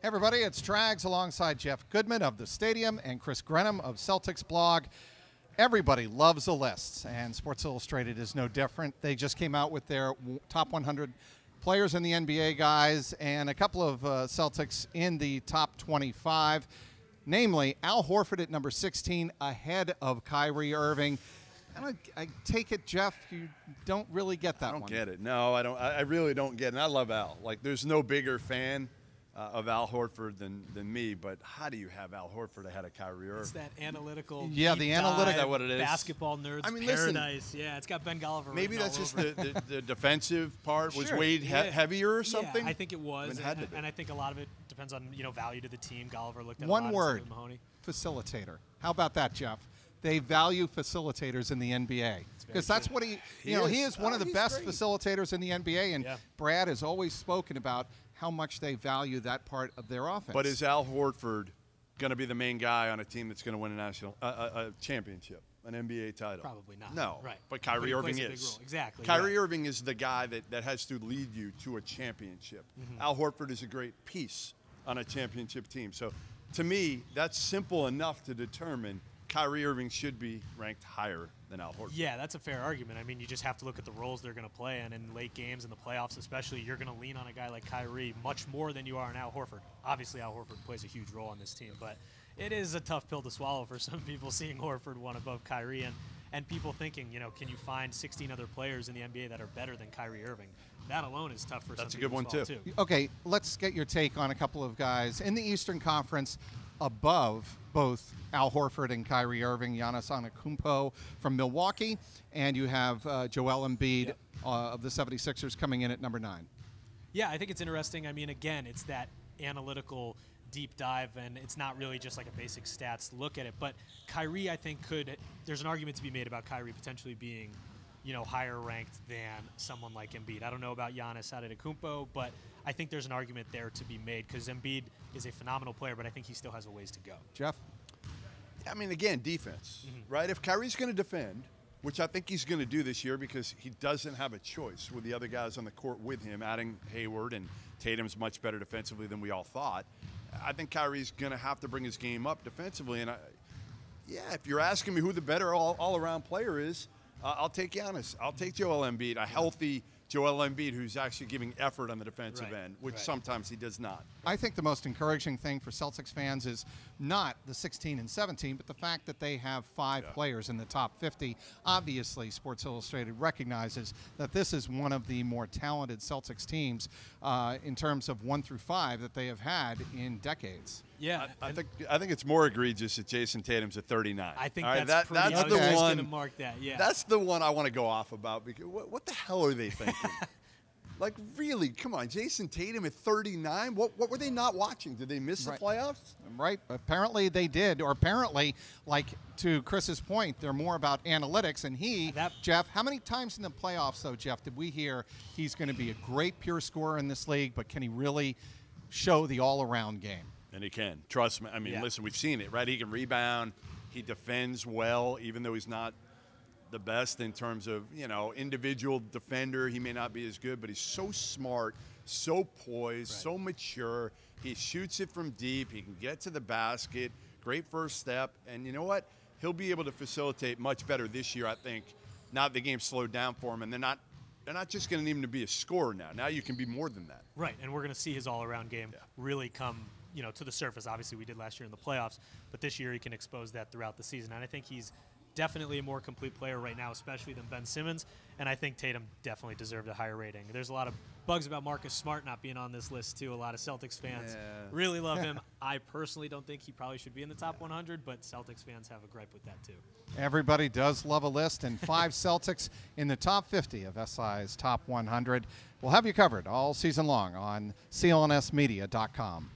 Hey everybody, it's Trags alongside Jeff Goodman of The Stadium and Chris Grenham of Celtics blog. Everybody loves a list, and Sports Illustrated is no different. They just came out with their top 100 players in the NBA, guys, and a couple of Celtics in the top 25, namely Al Horford at number 16 ahead of Kyrie Irving. And I take it, Jeff, you don't really get that one. I don't get it. No, I don't. I really don't get it. And I love Al. Like, there's no bigger fan of Al Horford than me, but how do you have Al Horford ahead of Kyrie Irving? It's that analytical, the analytic. Is that what it is? Basketball nerds paradise. Yeah, it's got Ben Golliver. Maybe that's just the defensive part. Was Sure. Wade heavier or something? Yeah, I think it was, and I think a lot of it depends on value to the team. Golliver looked at one a lot word: of Mahoney. Facilitator. How about that, Jeff? They value facilitators in the NBA because that's what he is one of the best facilitators in the NBA, and Brad has always spoken about how much they value that part of their offense. But is Al Horford going to be the main guy on a team that's going to win a championship, an NBA title? Probably not. No, right. But Kyrie Irving plays a is. big role. Exactly. Kyrie Irving is the guy that has to lead you to a championship. Al Horford is a great piece on a championship team. So, to me, that's simple enough to determine Kyrie Irving should be ranked higher than Al Horford. Yeah, that's a fair argument. I mean, you just have to look at the roles they're going to play, and in late games and the playoffs especially, you're going to lean on a guy like Kyrie much more than you are on Al Horford. Obviously, Al Horford plays a huge role on this team, but it is a tough pill to swallow for some people seeing Horford one above Kyrie and people thinking, can you find 16 other players in the NBA that are better than Kyrie Irving? That alone is tough for some people. That's a good one, too. Okay, let's get your take on a couple of guys in the Eastern Conference above both Al Horford and Kyrie Irving. Giannis Antetokounmpo from Milwaukee, and you have Joel Embiid of the 76ers coming in at number 9. Yeah, I think it's interesting. I mean, again, it's that analytical deep dive, and it's not really just like a basic stats look at it. But Kyrie, I think, there's an argument to be made about Kyrie potentially being higher ranked than someone like Embiid. I don't know about Giannis Antetokounmpo, but I think there's an argument there to be made because Embiid is a phenomenal player, but I think he still has a ways to go. Jeff? I mean, again, defense, right? If Kyrie's going to defend, which I think he's going to do this year because he doesn't have a choice with the other guys on the court with him, adding Hayward, and Tatum's much better defensively than we all thought. I think Kyrie's going to have to bring his game up defensively. And, if you're asking me who the better all-around player is, I'll take Giannis. I'll take Joel Embiid, a healthy Joel Embiid who's actually giving effort on the defensive end, which sometimes he does not. I think the most encouraging thing for Celtics fans is not the 16 and 17, but the fact that they have 5 players in the top 50. Obviously, Sports Illustrated recognizes that this is one of the more talented Celtics teams in terms of 1 through 5 that they have had in decades. Yeah, I think it's more egregious that Jason Tatum's at 39. I think that's pretty the one. Going to mark that. Yeah, that's the one I want to go off about because what the hell are they thinking? Like, really, come on, Jason Tatum at 39? What were they not watching? Did they miss the playoffs? Right. Apparently they did, or apparently, like to Chris's point, they're more about analytics. And Jeff, how many times in the playoffs, though, Jeff, did we hear he's going to be a great pure scorer in this league, but can he really show the all-around game? And he can. Trust me. I mean, listen, we've seen it, right? He can rebound. He defends well, even though he's not the best in terms of, individual defender. He may not be as good, but he's so smart, so poised, so mature. He shoots it from deep. He can get to the basket. Great first step. And you know what? He'll be able to facilitate much better this year, I think. Now the game's slowed down for him, and they're not just going to need him to be a scorer now. Now you can be more than that. Right, and we're going to see his all-around game really come to the surface. Obviously, we did last year in the playoffs, but this year he can expose that throughout the season. And I think he's definitely a more complete player right now, especially than Ben Simmons. And I think Tatum definitely deserved a higher rating. There's a lot of bugs about Marcus Smart not being on this list, too. A lot of Celtics fans really love him. I personally don't think he probably should be in the top 100, but Celtics fans have a gripe with that, too. Everybody does love a list, and 5 Celtics in the top 50 of SI's top 100. We'll have you covered all season long on CLNSmedia.com.